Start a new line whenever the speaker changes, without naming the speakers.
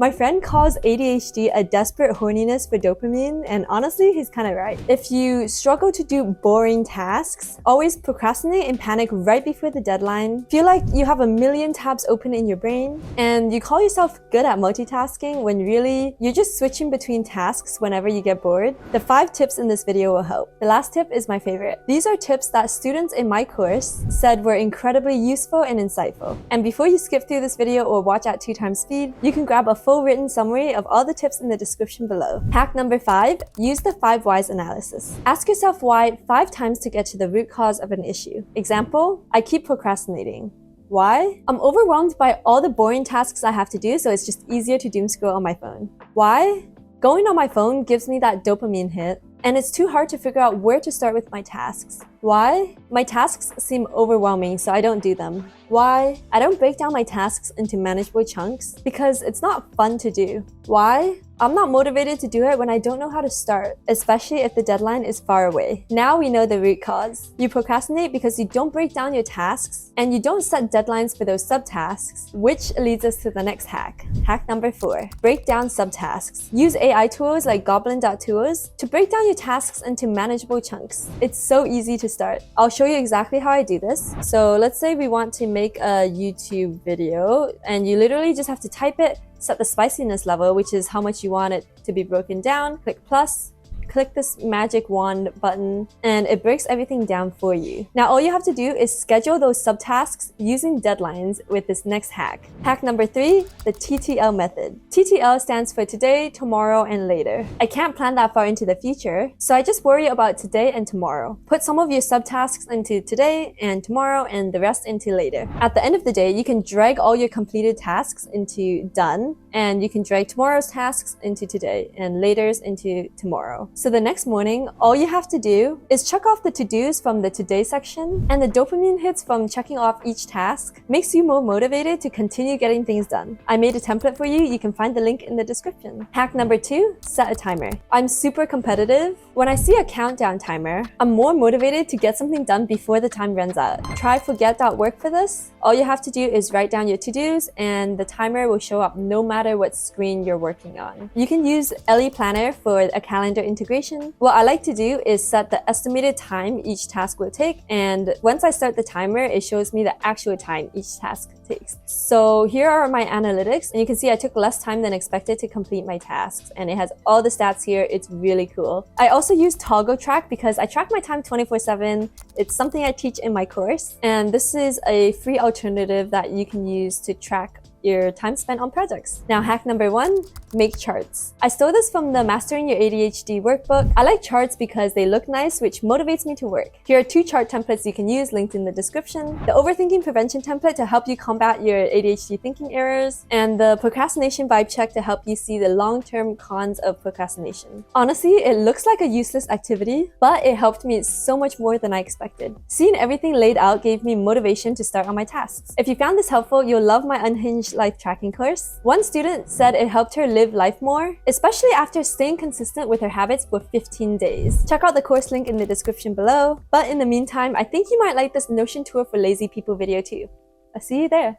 My friend calls ADHD a desperate horniness for dopamine, and honestly, he's kind of right. If you struggle to do boring tasks, always procrastinate and panic right before the deadline, feel like you have a million tabs open in your brain, and you call yourself good at multitasking when really you're just switching between tasks whenever you get bored, the 5 tips in this video will help. The last tip is my favorite. These are tips that students in my course said were incredibly useful and insightful. And before you skip through this video or watch at 2x speed, you can grab a full written summary of all the tips in the description below. Hack number 5, use the 5 whys analysis. Ask yourself why 5 times to get to the root cause of an issue. Example, I keep procrastinating. Why? I'm overwhelmed by all the boring tasks I have to do, so it's just easier to doom scroll on my phone. Why? Going on my phone gives me that dopamine hit, and it's too hard to figure out where to start with my tasks. Why? My tasks seem overwhelming, so I don't do them. Why? I don't break down my tasks into manageable chunks because it's not fun to do. Why? I'm not motivated to do it when I don't know how to start, especially if the deadline is far away. Now we know the root cause. You procrastinate because you don't break down your tasks and you don't set deadlines for those subtasks, which leads us to the next hack. Hack number 4, break down subtasks. Use AI tools like goblin.tools to break down your tasks into manageable chunks. It's so easy to start. I'll show you exactly how I do this. So let's say we want to make a YouTube video, and you literally just have to type it, set the spiciness level, which is how much you want it to be broken down, click plus, click this magic wand button, and it breaks everything down for you. Now all you have to do is schedule those subtasks using deadlines with this next hack. Hack number 3, the TTL method. TTL stands for today, tomorrow, and later. I can't plan that far into the future, so I just worry about today and tomorrow. Put some of your subtasks into today and tomorrow and the rest into later. At the end of the day, you can drag all your completed tasks into done, and you can drag tomorrow's tasks into today and later's into tomorrow. So the next morning, all you have to do is check off the to-dos from the today section, and the dopamine hits from checking off each task makes you more motivated to continue getting things done. I made a template for you. You can find the link in the description. Hack number 2, set a timer. I'm super competitive. When I see a countdown timer, I'm more motivated to get something done before the time runs out. Try forget.work for this. All you have to do is write down your to-dos and the timer will show up no matter what screen you're working on. You can use LE Planner for a calendar integration. What I like to do is set the estimated time each task will take, and once I start the timer, it shows me the actual time each task takes. So here are my analytics, and you can see I took less time than expected to complete my tasks, and it has all the stats here. It's really cool. I also use Toggle Track because I track my time 24/7. It's something I teach in my course, and this is a free alternative that you can use to track your time spent on projects. Now, hack number 1, make charts. I stole this from the Mastering Your ADHD workbook. I like charts because they look nice, which motivates me to work. Here are 2 chart templates you can use, linked in the description. The overthinking prevention template to help you combat your ADHD thinking errors, and the procrastination vibe check to help you see the long-term cons of procrastination. Honestly, it looks like a useless activity, but it helped me so much more than I expected. Seeing everything laid out gave me motivation to start on my tasks. If you found this helpful, you'll love my unhinged life tracking course. One student said it helped her live life more, especially after staying consistent with her habits for 15 days. Check out the course link in the description below. But in the meantime, I think you might like this Notion tour for lazy people video too. I'll see you there.